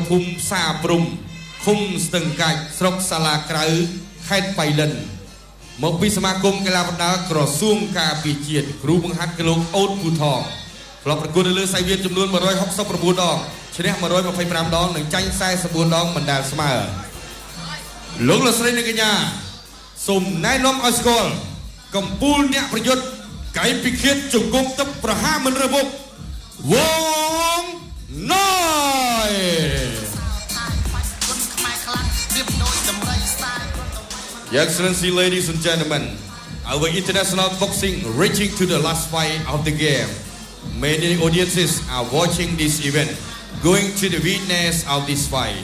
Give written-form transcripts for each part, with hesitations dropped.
ភូមិផ្សារព្រំឃុំស្ទឹងកាច់ស្រុកសាឡាក្រៅខេត្តបៃលិនមកពីសមាគមកីឡាបណ្ដាលក្រសួងការពារជាតិគ្រូបង្ហាត់គឺលោកអូតពូថងធ្លាប់ប្រកួតនៅលើសាយវានចំនួន169ដងឈ្នះ125ដងនិងចាញ់44ដងមិនដែលស្មើលោកលោកស្រីនិងកញ្ញាសូមណែនាំឲ្យស្គាល់កំពូលអ្នកប្រយុទ្ធកៃពិឃាតជង្គង់ទឹកប្រហារមិនរើមុខវងណយYour Excellency, ladies and gentlemen, our international boxing reaching to the last fight of the game. Many audiences are watching this event, going to the witness of this fight.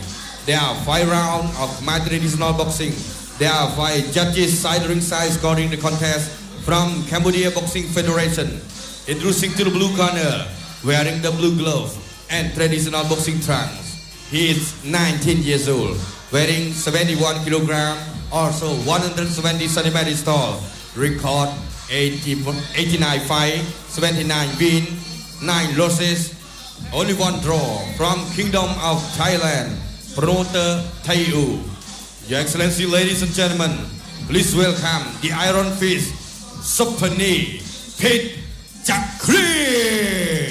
There are 5 rounds of my traditional boxing. There are 5 judges side ringside scoring the contest from Cambodia Boxing Federation. Introducing to the blue corner, wearing the blue glove and traditional boxing trunks. He is 19 years old, wearing 71 kilogram. Also 170 centimeters tall, record 89 fight, 79 win, 9 losses, only 1 draw from Kingdom of Thailand, promoter Thaiu. Your Excellency, ladies and gentlemen, please welcome the Iron Fist, Supani Pit Chakri.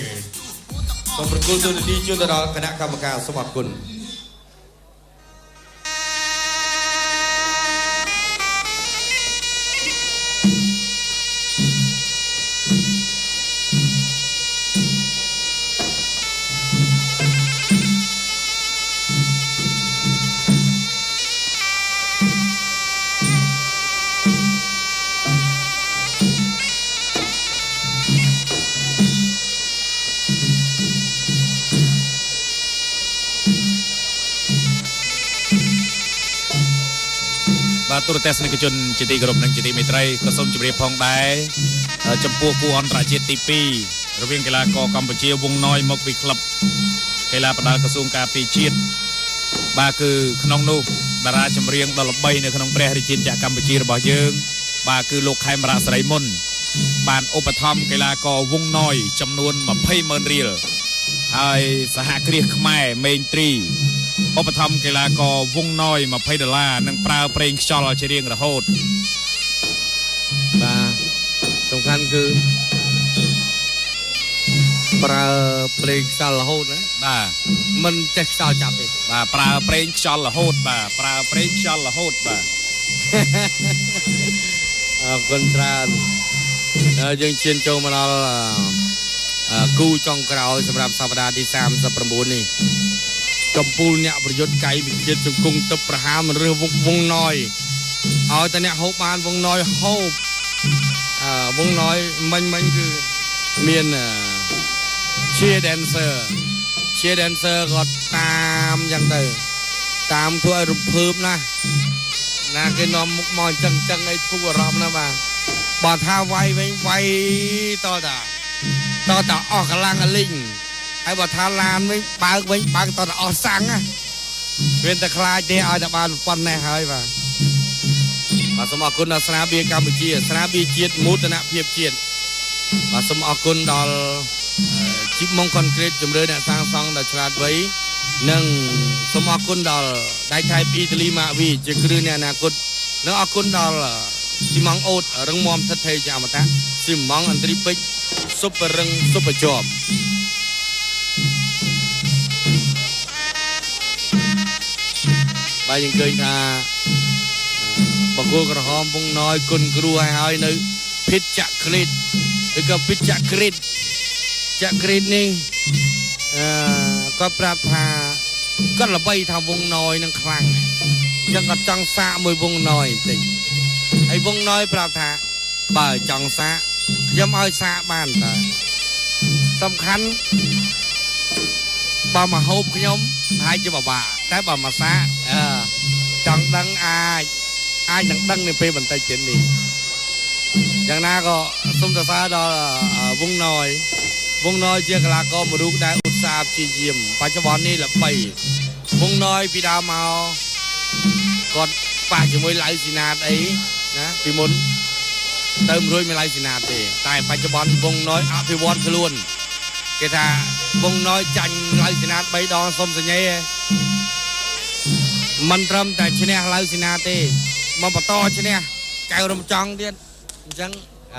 សូមប្រគល់ទូរទស្សន៍ជូនទៅដល់គណៈកម្មការសូមអរគុណ ទូរទស្សនិកជនជាទីគោរពនិងជាទីមេត្រីក៏សូមជម្រាបផងដែរចំពោះគូអន្តរជាតិទី 2 រវាងកីឡាករកម្ពុជាវងណយមកពីក្លឹបកីឡាបណ្ដាលក្រសួងការពារជាតិបាទគឺក្នុងនោះតារាចម្រៀងដ៏ល្បីនៅក្នុងព្រះរាជាណាចក្រកម្ពុជារបស់យើងបាទគឺលោកខេមរៈសេរីមុនបានឧបត្ថម្ភកីឡាករវងណយចំនួន 20,000 រៀលហើយសហគ្រាសខ្មែរមេងត្រី ឧបត្ថម្ភកីឡាករវងណយ $20 និងប្រើប្រេងខ្យល់ជារៀងរហូតបាទសំខាន់គឺប្រើប្រេងខ្យល់រហូតណាបាទមិនចេះខ្យល់ចាប់ទេបាទប្រើប្រេងខ្យល់រហូតបាទប្រើប្រេងខ្យល់រហូតបាទអរគុណច្រើនយើងឈានចូលមកដល់គូចុងក្រោយសម្រាប់សប្តាហ៍ទី 39 នេះ កំពូលអ្នកប្រយុទ្ធកៃវិជាជង្គង់ទឹកប្រហារមិនរើសវងណយឲ្យតែអ្នកហូបបានវងណយហូបវងណយមិញគឺមានcheer dancer គាត់តាមយ៉ាងទៅតាមធ្វើឲ្យរំភើបណាស់ណាគេនាំមុខមកអញ្ចឹងឲ្យធូរអារម្មណ៍ណាបាទបើថាវាយវិញវាយតតាអស់កម្លាំងអលីង ហើយបើថាឡានវិញបើកតទៅអស់សាំងណាវាតែខ្លាចទេឲ្យតែបានប៉ុណ្ណេះហើយបាទសូមអរគុណដល់ស្នាបៀរកម្ពុជាស្នាបៀរជាតិមោទនភាពជាតិបាទសូមអរគុណដល់ជីបម៉ុងខុនក្រេតជំរឿនអ្នកសាងសង់ដ៏ឆ្លាតវៃនិងសូមអរគុណដល់ដៃថៃអ៊ីតាលីម៉ាវីជាគ្រឿងអ្នកអនាគតនិងអរគុណដល់ស៊ីម៉ងអូតរឹងមាំថិតថេរជាអមតៈស៊ីម៉ងអន្ត្រីពេជ្រស៊ុបរឹងស៊ុបជាប់ យើងឃើញថាបង្គោលក្រហមវងណយគុណគ្រូឲ្យហើយនៅភិតចក្រីតឬក៏ភិតចក្រីតនេះគាត់ប្រាប់ថាគាត់ល្បីថាវងណយនឹងខ្លាំងអញ្ចឹងគាត់ចង់សាកមួយវងណយបន្តិចហើយវងណយប្រាប់ថាបើចង់សាកខ្ញុំឲ្យសាកបានតើសំខាន់បើមកហូបខ្ញុំហើយជាបបាក់តែបើមកសាកចង់ដឹងអាចនឹងដឹងនៅពេលបន្តិចទៀតនេះយ៉ាងណាក៏សូមសរសើរដល់វងណយជាកីឡាករមួយរូបដែលឧស្សាហ៍ព្យាយាមបច្ចុប្បន្ននេះល្បីវងណយពីដើមមកគាត់ប៉ះជាមួយឡៅស៊ីណាតអីណាពីមុនទៅមិនរួចមានឡៅស៊ីណាតទេតែបច្ចុប្បន្នវងណយអភិវឌ្ឍខ្លួន គេថាវងណយចាញ់ឡៅសេនា3 ដងសុំសញ្ញេមិនត្រឹមតែឈ្នះឡៅសេនាទេមកបន្តឈ្នះកៅរំចង់ទៀតអញ្ចឹង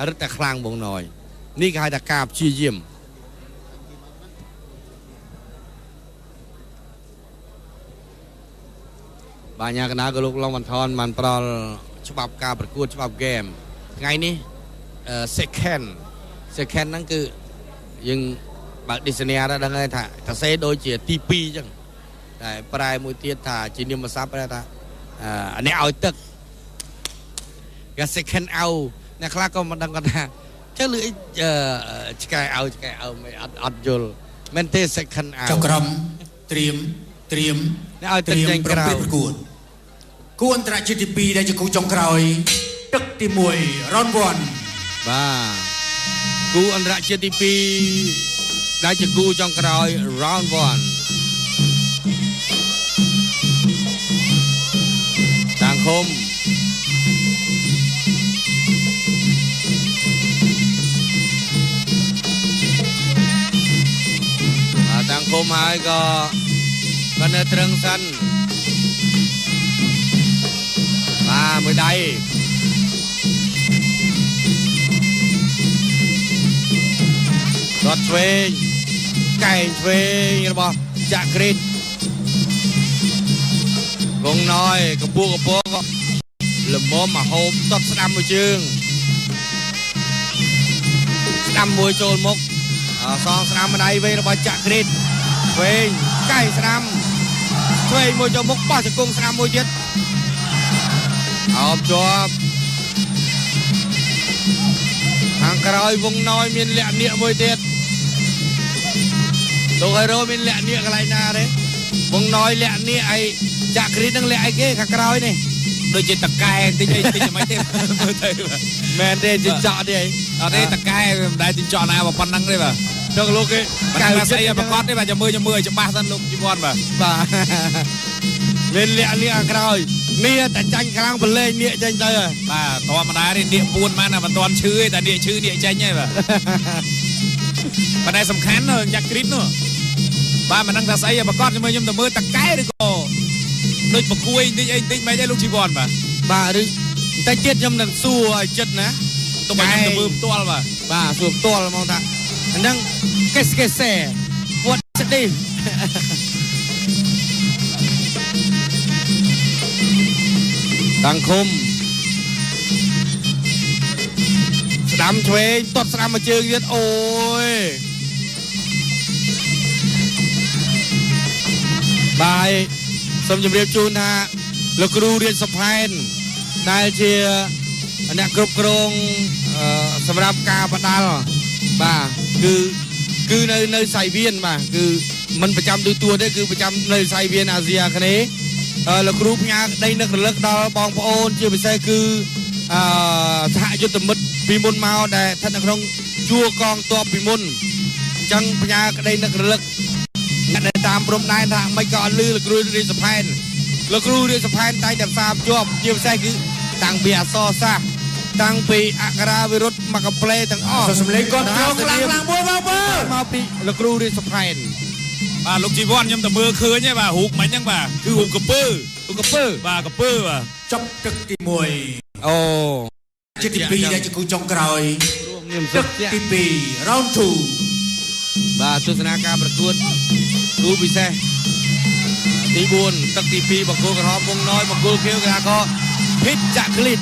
រឹតតែខ្លាំងវងណយនេះគេហៅថាការព្យាយាមបាញាកណាក៏លោកឡុងវ៉ាន់ថនបានផ្ដល់ច្បាប់ការប្រកួតច្បាប់ហ្គេមថ្ងៃនេះ second ហ្នឹងគឺយើងបើក dictionary ដល់ដឹងហើយថាកាសេដូចជាទី2អញ្ចឹងតែប្រែមួយទៀតថាជានាមស័ព្ទប្រែថាអ្នកឲ្យទឹកគេ second out អ្នកខ្លះក៏មិនដឹងគាត់ថាចុះលឺអីឆ្កែឲ្យមិនអត់យល់មែនទេ second out ចុះក្រុមត្រៀមអ្នកឲ្យទឹកចេញក្រៅប្រកួតគូអន្តរជាតិទី2ដែលជាគូចុងក្រោយទឹកទី1 round 1បាទគូអន្តរជាតិទី2ដែលជាគូចុងក្រោយ round 1តាំងឃុំតាំងឃុំហើយក៏នៅត្រឹងសិនបាទមួយដៃរត់ឆ្វេងកែងឆ្វេងរបស់ចាក់គ្រីតវងណយកពស់កពងក៏លំមមកហូបតត់ស្ដាំមួយជើងស្ដាំមួយចូលមុខសងស្ដាំម្ដាយវិញរបស់ចាក់គ្រីតឆ្វេងកែងស្ដាំឆ្វេងមួយចូលមុខបោះជង្គង់ស្ដាំមួយទៀតអោបជាប់ខាងក្រោយវងណយមានលក្ខណៈមួយទៀតលោកហេរ៉ូមានលក្ខណៈកន្លែងណាទេវងណយលក្ខណៈអីចាក់គ្រីតនឹងលក្ខអីគេខាងក្រោយនេះដូចជាតកែតិចអីតិចមិនទេមើលទៅមែនទេចិញ្ចក់ទេអត់ទេតកែមិនដែលចិញ្ចក់ណាប៉ុណ្ណឹងទេបាទចុះលោកគេកៅស្អីប្រកាសទេបាទចាំមើលឲ្យច្បាស់សិនលោកជីវ័នបាទមានលក្ខណៈខាងក្រោយនេះតែចាញ់ខ្លាំងប្រឡែងនេះចេញទៅបាទធម្មតានេះនេះពួនបានតែមិនទាន់ឈឺទេតែនេះឈឺនេះចេញហើយបាទប៉ុន្តែសំខាន់ណាចាក់គ្រីតនោះបាទមិនដឹងថាស្អីប្រកាសខ្ញុំទៅមើលតកែឬក៏ដូចប្រគួយតិចអីតិចមិនទេលោកជីវ័នបាទឬតែចិត្តខ្ញុំនឹងសួរឲ្យចិត្តណាទៅខ្ញុំទៅមើលផ្ទាល់បាទសួរផ្ទាល់ហ្មងថាអាហ្នឹងកេសសេ what is this តាំងឃុំស្ដាំឆ្វេងតត់ស្ដាំមួយជើងទៀតអូយបាយសូមជម្រាបជូនថាលោកគ្រូរៀនសុផែនដែលជាអ្នកគ្រប់គ្រងសម្រាប់ការបដាល់បាទគឺនៅសៃវៀនបាទគឺមិនប្រចាំទូទេគឺប្រចាំនៅសៃវៀនអាស៊ីអាគ្នេយ៍លោកគ្រូផ្ញើក្តីនឹករលឹកដល់បងប្អូនជាពិសេសគឺសហយុទ្ធមិត្តពីមុនមកដែលស្ថិតនៅក្នុងជួរកងទ័ពពីមុនអញ្ចឹងផ្ញើក្តីនឹករលឹកអ្នកដែលតាមព្រំដែនថាមិនក៏អត់លឺលោកគ្រូរៀនសុផែនលោកគ្រូរៀនសុផែនតែផ្សារភ្ជាប់ជាពិសេសគឺតាំងពីអក្សរសាស្ត្រតាំងពីអក្ខរាវិរុទ្ធមកកំ plei ទាំងអស់សម្លេងគាត់ចូលខ្លាំងមួយបងប្អូនមកពីលោកគ្រូរៀនសុផែនបាទលោកជីវ័នខ្ញុំទៅមើលឃើញហ៎បាទរូបមិញហ្នឹងបាទគឺរូបកំពើបាទកំពើបាទចប់ទឹកទី1អូជាទី2ដែលជាគូចុងក្រោយរួមនាមទឹកទី2 round 2បាទទស្សនាការប្រកួតគូពិសេសទី4ទឹកទី2បង្គោលក្រហមវងណយបង្គោលខៀវគេថាក៏ភិតចាក់គ្លីត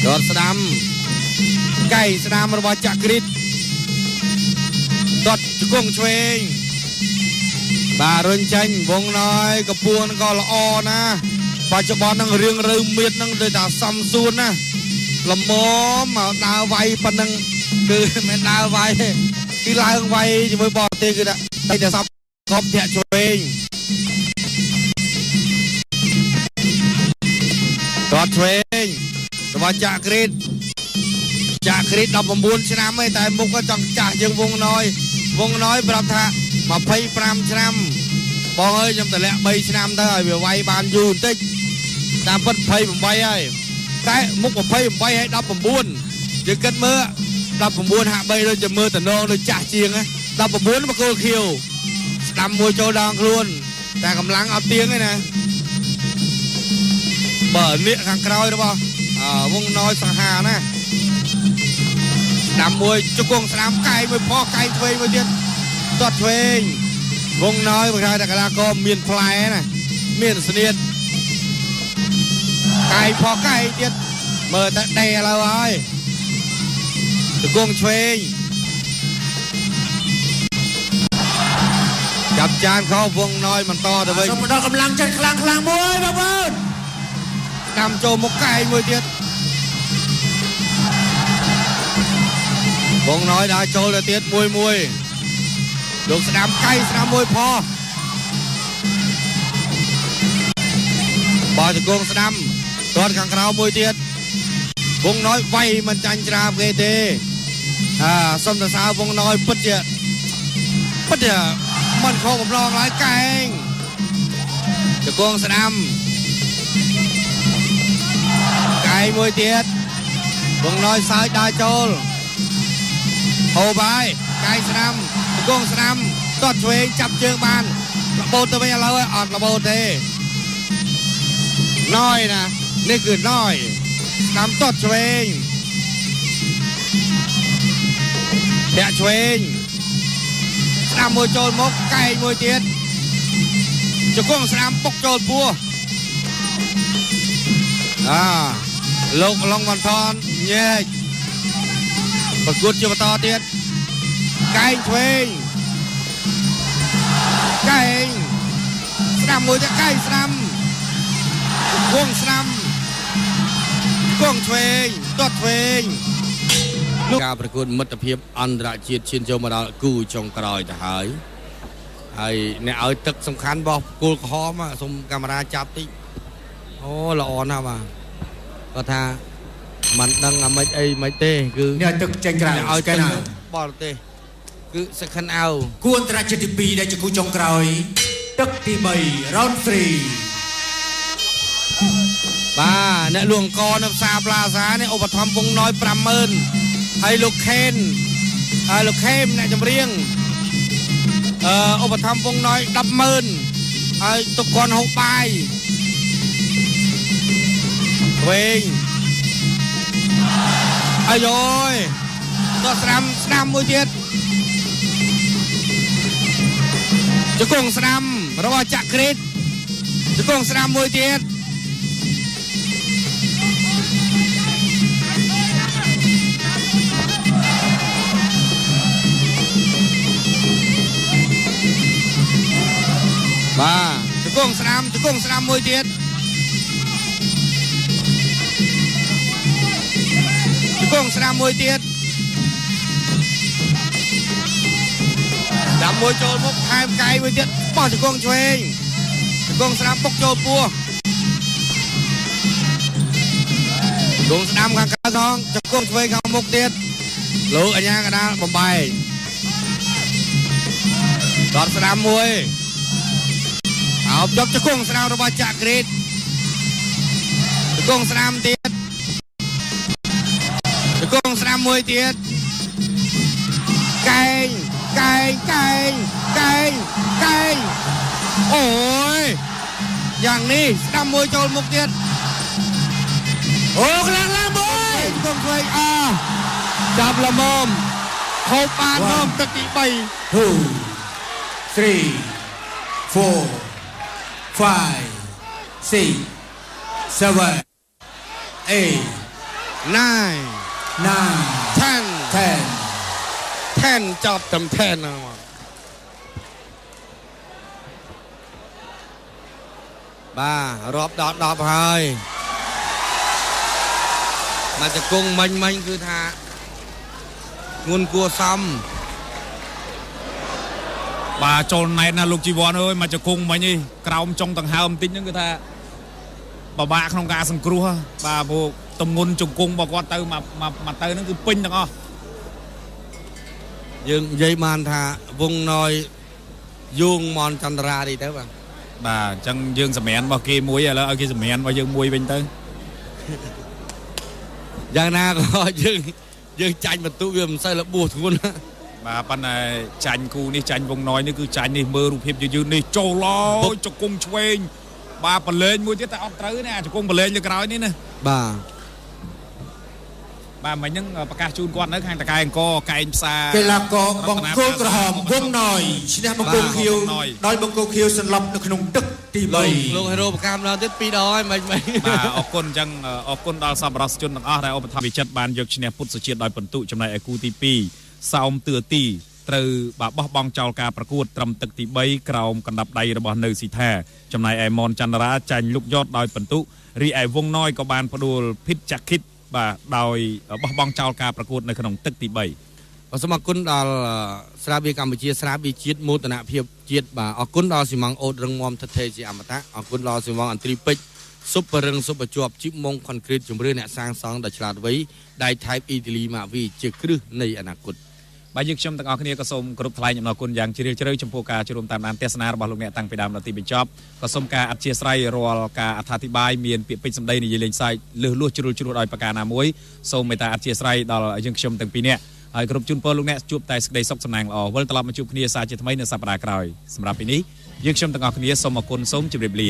រត់ស្ដាំកៃស្ដាំរបស់ចាក់គ្រីតដុតជង្គង់ឆ្វេងបាទរុញចាញ់វងណយកពួនក៏ល្អណាបច្ចុប្បន្ននឹងរឿងរើមៀតនឹងទៅថាសំសួនណាល្មមមកដើរវាយប៉ុណ្ណឹងគឺមិនដើរវាយទេគឺឡើងវាយជាមួយបរទេសគឺតែសាប់កប់ធាក់ឆ្វេងដុតឆ្វេងរបស់ចាក់គ្រីត19ឆ្នាំឯងតែមុខក៏ចង់ចាស់ជាងវងណយប្រាប់ថា25ឆ្នាំបងអើយខ្ញុំតម្លាក់3ឆ្នាំទៅឲ្យវាវាយបានយូរបន្តិចតាមពិត28ហើយតែមុខ28ហើយ19 យើងគិតមើល19ហាក់3ដូចជាមើលតំណងដូចចាស់ជាងណា19មកគោលខៀវស្ដាំមួយចូលដងខ្លួនតែកម្លាំងអត់ទៀងទេណាបើនេះខាងក្រោយរបស់វងណយសង្ហាណាស្ដាំមួយជង្គង់ស្ដាំកាយមួយផោះកាយឆ្វេងមួយទៀតទាត់ឆ្វេងវងណយបើថាកីឡាករមានផ្លែណាមានស្នៀតកាយផោះកាយទៀតមើលតែដេឥឡូវហើយជង្គង់ឆ្វេងចាប់ចានខោវងណយបន្តទៅវិញសូមបន្តកម្លាំងចិត្តខ្លាំងមួយបងប្អូនដាំចូលមកកាយមួយទៀតវងណយដើរចូលទៅទៀតមួយលោកស្ដាំកាយស្ដាំមួយផោះបើជង្គង់ស្ដាំទាត់ខាងក្រៅមួយទៀតវងណយវាយមិនចាញ់ច្រាបគេទេសុំសរសើរវងណយពិតជាមិនខកកំឡងឡើយកែងជង្គង់ស្ដាំកាយមួយទៀតវងណយសើចដើរចូលអូបាយកាយស្ដាំជង្គង់ស្ដាំទាត់ឆ្វេងចាប់ជើងបានរបូតទៅវិញឥឡូវអត់របូតទេណយណានេះគឺណយស្ដាំទាត់ឆ្វេងធាក់ឆ្វេងស្ដាំមួយចូលមកកែងមួយទៀតជង្គង់ស្ដាំពុកចូលពោះលោកឡុងវ៉ាន់ថនញែកប្រកួតជាបន្តទៀតកែងឆ្វេងកែងស្ដាំមួយទៀតកែងស្ដាំជង្គង់ស្ដាំជង្គង់ឆ្វេងទាត់ឆ្វេងការប្រកួតមិត្តភាពអន្តរជាតិឈានចូលមកដល់គូចុងក្រោយទៅហើយអ្នកឲ្យទឹកសំខាន់របស់គោលក្រហមសូមកាមេរ៉ាចាប់តិចអូល្អណាស់បាទគាត់ថាមិនដឹងអាម៉េចអីមិនទេគឺអ្នកទឹកចេញក្រៅឲ្យទៅបរទេសគឺសក្កិនអៅគួរអន្តរជាតិទី2ដែលជាគូចុងក្រោយទឹកទី3 round 3បាទអ្នកលួងអង្គនៅផ្សារប្លាហ្សានេះឧបត្ថម្ភវងណយ 50,000 ហើយលោកខេមអ្នកចម្រៀងឧបត្ថម្ភវងណយ 10,000 ហើយទុកគាត់ហូបបាយវិញអាយយទៅស្ដាំមួយទៀតជង្គង់ស្ដាំរបស់ចាក់ក្រេតជង្គង់ស្ដាំមួយទៀតបាទជង្គង់ស្ដាំមួយទៀតជង្គង់ស្ដាំមួយទៀតដាក់មួយចូលមុខថែមកាយមួយទៀតបោះជង្គង់ឆ្វេងជង្គង់ស្ដាំពុកចូលពោះជង្គង់ស្ដាំខាងក្រៅថងជង្គង់ឆ្វេងខាងមុខទៀតលោកអញ្ញាកដាលបំបែកដកស្ដាំមួយអោបយកជង្គង់ស្ដាំរបស់ចាក់ក្រេតជង្គង់ស្ដាំទៀតជង្គង់ស្ដាំមួយទៀតកែងអូយយ៉ាងនេះស្ដាំមួយចូលមុខទៀតអូខ្លាំងឡើងមួយជង្គង់ឆ្វេងចាប់ល្មមហូបបានមកទឹកទី3 2 3 4 5 6 7 8 9 10 ចាប់ត្រឹម10ហ្នឹងបាទរាប់ដល់10ហើយមកជង្គង់មិញគឺថាងួនគួសមបាទចូលណែនណាលោកជីវ័នអើយមកជង្គង់មិញនេះក្រោមចុងដង្ហើមបន្តិចហ្នឹងគឺថាពិបាកក្នុងការសង្គ្រោះបាទព្រោះទម្ងន់ជង្គង់របស់គាត់ទៅមកទៅហ្នឹងគឺពេញទាំងអស់យើងនិយាយបានថាវងណយយងមនចន្ទរានេះទៅបាទអញ្ចឹងយើងសម្រានរបស់គេមួយឥឡូវឲ្យគេសម្រានរបស់យើងមួយវិញទៅយ៉ាងណាក៏យើង យើងចាញ់បន្ទុវាមិនសូវលបួសធ្ងន់បាទប៉ុន្តែចាញ់គូនេះចាញ់វងណយនេះគឺចាញ់នេះមើលរូបភាពយឺតនេះចូលឡយជង្គង់ឆ្វេងបាទបលែងមួយទៀតតែអត់ត្រូវទេអាជង្គង់បលែងលើក្រោយនេះណាបាទមិញហ្នឹងប្រកាសជូនគាត់នៅខាងតកែអង្គកែងផ្សារកីឡាករបង្គោលក្រហមវងណយឈ្នះបង្គោលខៀវដោយបង្គោលខៀវសន្លប់នៅក្នុងទឹកទី3លោកហេរ៉ូប្រកាសម្ដងទៀត2ដងហើយមិនបាទអរគុណអញ្ចឹងអរគុណដល់សប្បុរសជនទាំងអស់ដែលឧបត្ថម្ភវិចិត្របានយកឈ្នះពុទ្ធសុជាតិដោយពិន្ទុចំណែកឯគូទី2សោមទឿទីត្រូវបោះបង់ចោលការប្រកួតត្រឹមទឹកទី3ក្រោមកណ្ដាប់ដៃរបស់នៅស៊ីថាចំណែកឯមនចន្ទរាចាញ់លុកយ៉តដោយពិន្ទុរីឯវងណយក៏បានផ្ដួលភិតចាក់គិតបាទដោយបោះបង់ចោលការប្រកួតនៅក្នុងទឹកទី3បាទសូមអរគុណដល់ស្រាបៀរកម្ពុជាស្រាបៀរជាតិមោទនភាពជាតិបាទអរគុណដល់ស៊ីម៉ងអូតរឹងមាំថថេជាអមតៈអរគុណដល់ស៊ីម៉ងអន្ត្រីពេជ្រស៊ុបរឹងស៊ុបជាប់ជីបម៉ុងខុនគ្រីតជំរឿនអ្នកសាងសង់ដ៏ឆ្លាតវៃដៃថៃបអ៊ីតាលីម៉ាវីជាគ្រឹះនៃអនាគតបាទយើងខ្ញុំទាំងអស់គ្នាក៏សូមគោរពថ្លែងអំណរគុណយ៉ាងជ្រាលជ្រៅចំពោះការចូលរួមតាមដានទស្សនារបស់លោកអ្នកតាំងពីដើមដល់ទីបញ្ចប់ក៏សូមការអធិស្ឋានរាល់ការអត្ថាធិប្បាយមានពាក្យពេចន៍សម្ដីនិយាយលេងសើចលឺលួសជ្រុលជ្រួតដោយប្រការណាមួយសូមមេត្តាអធិស្ឋានដល់យើងខ្ញុំទាំងពីរនាក់ហើយគ្រប់ជូនពរលោកអ្នកជួបតែសេចក្តីសុខសំណាងល្អវិលត្រឡប់មកជួបគ្នាសាជាថ្មីនៅសប្តាហ៍ក្រោយសម្រាប់ពេលនេះយើងខ្ញុំទាំងអស់គ្នាសូមអរគុណសូមជម្រាបលា